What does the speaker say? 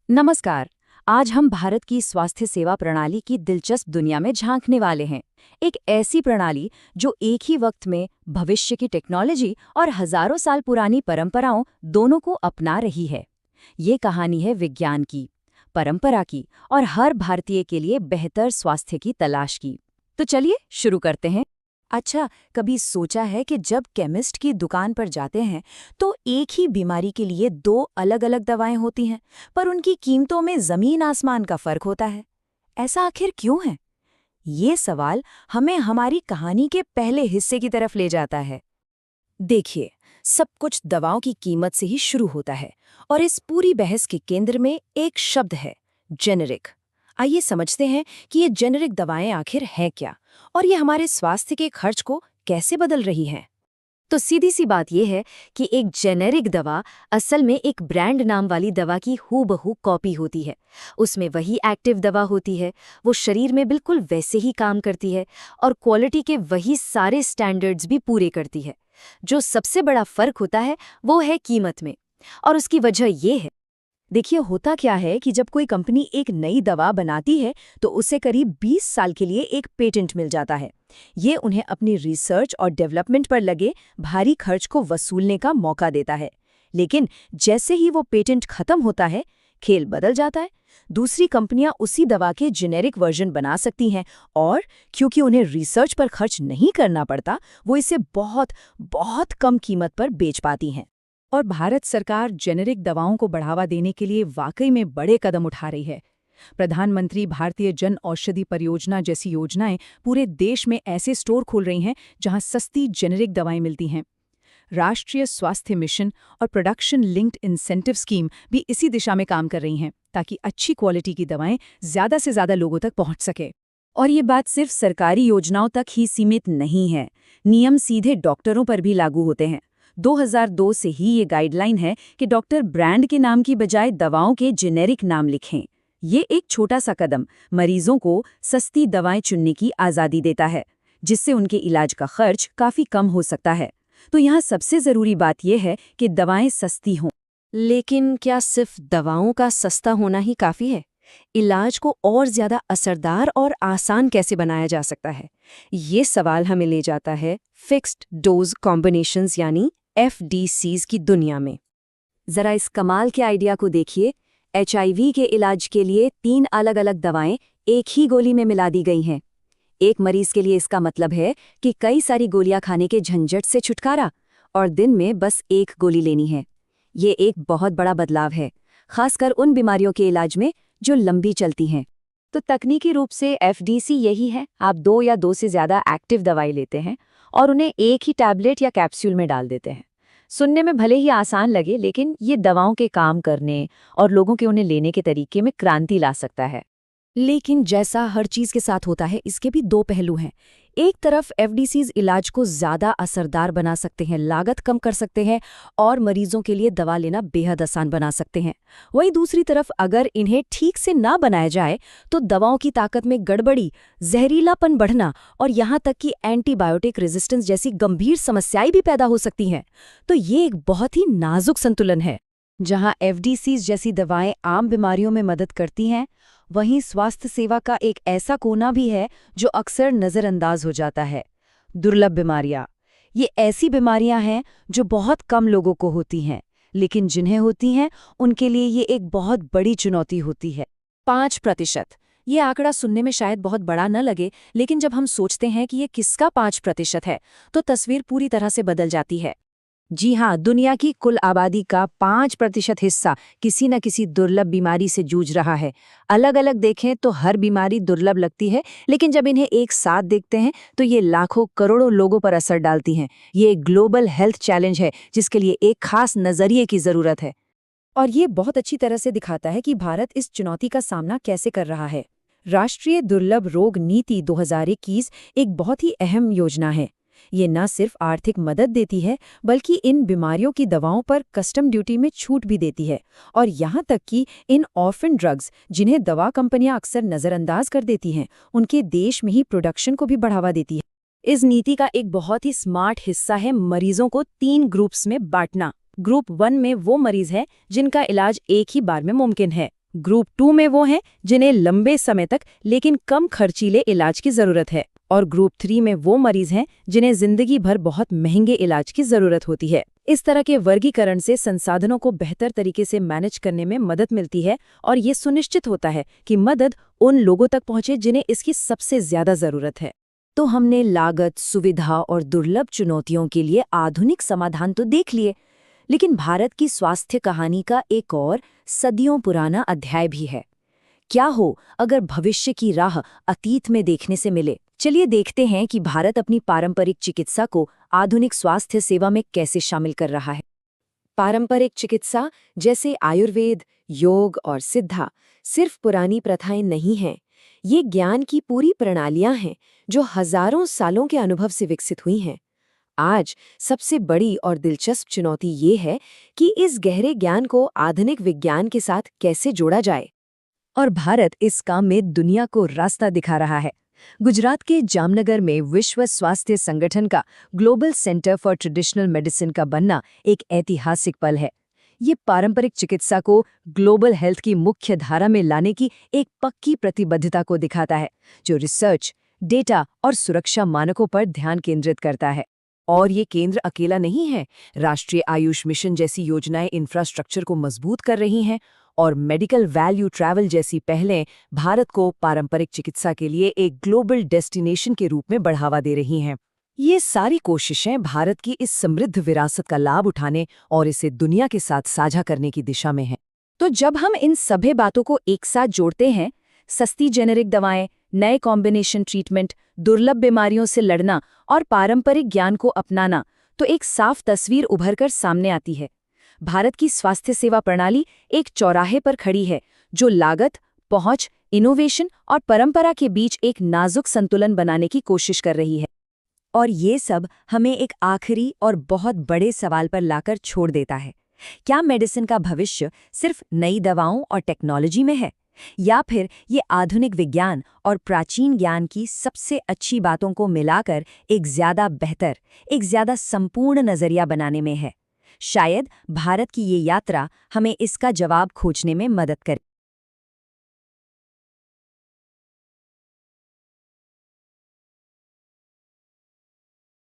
नमस्कार। आज हम भारत की स्वास्थ्य सेवा प्रणाली की दिलचस्प दुनिया में झांकने वाले हैं। एक ऐसी प्रणाली जो एक ही वक्त में भविष्य की टेक्नोलॉजी और हजारों साल पुरानी परंपराओं दोनों को अपना रही है। ये कहानी है विज्ञान की, परंपरा की और हर भारतीय के लिए बेहतर स्वास्थ्य की तलाश की। तो चलिए शुरू करते हैं। अच्छा, कभी सोचा है कि जब केमिस्ट की दुकान पर जाते हैं तो एक ही बीमारी के लिए दो अलग-अलग दवाएं होती हैं, पर उनकी कीमतों में जमीन आसमान का फर्क होता है। ऐसा आखिर क्यों है? ये सवाल हमें हमारी कहानी के पहले हिस्से की तरफ ले जाता है। देखिए, सब कुछ दवाओं की कीमत से ही शुरू होता है और इस पूरी बहस के केंद्र में एक शब्द है, जेनेरिक। आइए समझते हैं कि ये जेनेरिक दवाएं आखिर हैं क्या और ये हमारे स्वास्थ्य के खर्च को कैसे बदल रही हैं। तो सीधी सी बात यह है कि एक जेनेरिक दवा असल में एक ब्रांड नाम वाली दवा की हूबहू कॉपी होती है। उसमें वही एक्टिव दवा होती है, वो शरीर में बिल्कुल वैसे ही काम करती है और क्वालिटी के वही सारे स्टैंडर्ड्स भी पूरे करती है। जो सबसे बड़ा फर्क होता है वो है कीमत में, और उसकी वजह ये है। देखिए, होता क्या है कि जब कोई कंपनी एक नई दवा बनाती है तो उसे करीब 20 साल के लिए एक पेटेंट मिल जाता है। ये उन्हें अपनी रिसर्च और डेवलपमेंट पर लगे भारी खर्च को वसूलने का मौका देता है। लेकिन जैसे ही वो पेटेंट खत्म होता है, खेल बदल जाता है। दूसरी कंपनियां उसी दवा के जेनेरिक वर्जन बना सकती हैं और क्योंकि उन्हें रिसर्च पर खर्च नहीं करना पड़ता, वो इसे बहुत बहुत कम कीमत पर बेच पाती हैं। और भारत सरकार जेनेरिक दवाओं को बढ़ावा देने के लिए वाकई में बड़े कदम उठा रही है। प्रधानमंत्री भारतीय जन औषधि परियोजना जैसी योजनाएं पूरे देश में ऐसे स्टोर खोल रही हैं जहां सस्ती जेनेरिक दवाएं मिलती हैं। राष्ट्रीय स्वास्थ्य मिशन और प्रोडक्शन लिंक्ड इंसेंटिव स्कीम भी इसी दिशा में काम कर रही हैं ताकि अच्छी क्वालिटी की दवाएं ज़्यादा से ज़्यादा लोगों तक पहुंच सके। और ये बात सिर्फ सरकारी योजनाओं तक ही सीमित नहीं है, नियम सीधे डॉक्टरों पर भी लागू होते हैं। 2002 से ही ये गाइडलाइन है कि डॉक्टर ब्रांड के नाम की बजाय दवाओं के जेनेरिक नाम लिखें। ये एक छोटा सा कदम मरीजों को सस्ती दवाएं चुनने की आज़ादी देता है, जिससे उनके इलाज का खर्च काफ़ी कम हो सकता है। तो यहाँ सबसे ज़रूरी बात यह है कि दवाएं सस्ती हों। लेकिन क्या सिर्फ दवाओं का सस्ता होना ही काफ़ी है? इलाज को और ज़्यादा असरदार और आसान कैसे बनाया जा सकता है? ये सवाल हमें ले जाता है फिक्स्ड डोज कॉम्बिनेशंस यानी FDCs की दुनिया में। जरा इस कमाल के आइडिया को देखिए। HIV के इलाज के लिए 3 अलग-अलग दवाएं एक ही गोली में मिला दी गई हैं। एक मरीज के लिए इसका मतलब है कि कई सारी गोलियां खाने के झंझट से छुटकारा और दिन में बस एक गोली लेनी है। ये एक बहुत बड़ा बदलाव है, खासकर उन बीमारियों के इलाज में जो लंबी चलती हैं। तो तकनीकी रूप से FDC यही है, आप 2 या 2 से ज़्यादा एक्टिव दवाई लेते हैं और उन्हें एक ही टैबलेट या कैप्सूल में डाल देते हैं। सुनने में भले ही आसान लगे, लेकिन ये दवाओं के काम करने और लोगों के उन्हें लेने के तरीके में क्रांति ला सकता है। लेकिन जैसा हर चीज़ के साथ होता है, इसके भी 2 पहलू हैं। एक तरफ FDCs इलाज को ज़्यादा असरदार बना सकते हैं, लागत कम कर सकते हैं और मरीजों के लिए दवा लेना बेहद आसान बना सकते हैं। वहीं दूसरी तरफ अगर इन्हें ठीक से ना बनाया जाए तो दवाओं की ताकत में गड़बड़ी, जहरीलापन बढ़ना और यहाँ तक कि एंटीबायोटिक रेजिस्टेंस जैसी गंभीर समस्याएं भी पैदा हो सकती हैं। तो ये एक बहुत ही नाजुक संतुलन है। जहाँ FDCs जैसी दवाएं आम बीमारियों में मदद करती हैं, वहीं स्वास्थ्य सेवा का एक ऐसा कोना भी है जो अक्सर नज़रअंदाज हो जाता है, दुर्लभ बीमारियां। ये ऐसी बीमारियां हैं जो बहुत कम लोगों को होती हैं, लेकिन जिन्हें होती हैं उनके लिए ये एक बहुत बड़ी चुनौती होती है। 5%। ये आंकड़ा सुनने में शायद बहुत बड़ा न लगे, लेकिन जब हम सोचते हैं कि ये किसका 5% है तो तस्वीर पूरी तरह से बदल जाती है। जी हाँ, दुनिया की कुल आबादी का 5% हिस्सा किसी न किसी दुर्लभ बीमारी से जूझ रहा है। अलग अलग देखें तो हर बीमारी दुर्लभ लगती है, लेकिन जब इन्हें एक साथ देखते हैं तो ये लाखों करोड़ों लोगों पर असर डालती हैं। ये एक ग्लोबल हेल्थ चैलेंज है जिसके लिए एक खास नजरिए की जरूरत है। और ये बहुत अच्छी तरह से दिखाता है कि भारत इस चुनौती का सामना कैसे कर रहा है। राष्ट्रीय दुर्लभ रोग नीति 2021 एक बहुत ही अहम योजना है। ये न सिर्फ आर्थिक मदद देती है, बल्कि इन बीमारियों की दवाओं पर कस्टम ड्यूटी में छूट भी देती है। और यहाँ तक कि इन ऑर्फन ड्रग्स, जिन्हें दवा कंपनियां अक्सर नज़रअंदाज कर देती हैं, उनके देश में ही प्रोडक्शन को भी बढ़ावा देती है। इस नीति का एक बहुत ही स्मार्ट हिस्सा है मरीजों को 3 ग्रुप्स में बांटना। ग्रुप 1 में वो मरीज हैं जिनका इलाज एक ही बार में मुमकिन है। ग्रुप 2 में वो हैं जिन्हें लंबे समय तक लेकिन कम खर्चीले इलाज की जरूरत है। और ग्रुप 3 में वो मरीज हैं जिन्हें जिंदगी भर बहुत महंगे इलाज की जरूरत होती है। इस तरह के वर्गीकरण से संसाधनों को बेहतर तरीके से मैनेज करने में मदद मिलती है और ये सुनिश्चित होता है कि मदद उन लोगों तक पहुंचे जिन्हें इसकी सबसे ज्यादा जरूरत है। तो हमने लागत, सुविधा और दुर्लभ चुनौतियों के लिए आधुनिक समाधान तो देख लिए, लेकिन भारत की स्वास्थ्य कहानी का एक और सदियों पुराना अध्याय भी है। क्या हो अगर भविष्य की राह अतीत में देखने से मिले? चलिए देखते हैं कि भारत अपनी पारंपरिक चिकित्सा को आधुनिक स्वास्थ्य सेवा में कैसे शामिल कर रहा है। पारंपरिक चिकित्सा जैसे आयुर्वेद, योग और सिद्धा सिर्फ पुरानी प्रथाएं नहीं हैं। ये ज्ञान की पूरी प्रणालियां हैं जो हजारों सालों के अनुभव से विकसित हुई हैं। आज सबसे बड़ी और दिलचस्प चुनौती ये है कि इस गहरे ज्ञान को आधुनिक विज्ञान के साथ कैसे जोड़ा जाए। और भारत इस काम में दुनिया को रास्ता दिखा रहा है। गुजरात के जामनगर में विश्व स्वास्थ्य संगठन का global centre for traditional medicine का बनना एक ऐतिहासिक पल है। ये पारंपरिक चिकित्सा को ग्लोबल हेल्थ की मुख्य धारा में लाने की एक पक्की प्रतिबद्धता को दिखाता है, जो रिसर्च, डेटा और सुरक्षा मानकों पर ध्यान केंद्रित करता है। और ये केंद्र अकेला नहीं है। राष्ट्रीय आयुष मिशन जैसी योजनाएं इंफ्रास्ट्रक्चर को मजबूत कर रही हैं और मेडिकल वैल्यू ट्रैवल जैसी पहलें भारत को पारंपरिक चिकित्सा के लिए एक ग्लोबल डेस्टिनेशन के रूप में बढ़ावा दे रही हैं। ये सारी कोशिशें भारत की इस समृद्ध विरासत का लाभ उठाने और इसे दुनिया के साथ साझा करने की दिशा में हैं। तो जब हम इन सभी बातों को एक साथ जोड़ते हैं, सस्ती जेनेरिक दवाएं, नए कॉम्बिनेशन ट्रीटमेंट, दुर्लभ बीमारियों से लड़ना और पारंपरिक ज्ञान को अपनाना, तो एक साफ तस्वीर उभर कर सामने आती है। भारत की स्वास्थ्य सेवा प्रणाली एक चौराहे पर खड़ी है, जो लागत, पहुंच, इनोवेशन और परंपरा के बीच एक नाजुक संतुलन बनाने की कोशिश कर रही है। और ये सब हमें एक आखिरी और बहुत बड़े सवाल पर लाकर छोड़ देता है। क्या मेडिसिन का भविष्य सिर्फ नई दवाओं और टेक्नोलॉजी में है, या फिर ये आधुनिक विज्ञान और प्राचीन ज्ञान की सबसे अच्छी बातों को मिलाकर एक ज्यादा बेहतर, एक ज्यादा संपूर्ण नजरिया बनाने में है? शायद भारत की ये यात्रा हमें इसका जवाब खोजने में मदद करे।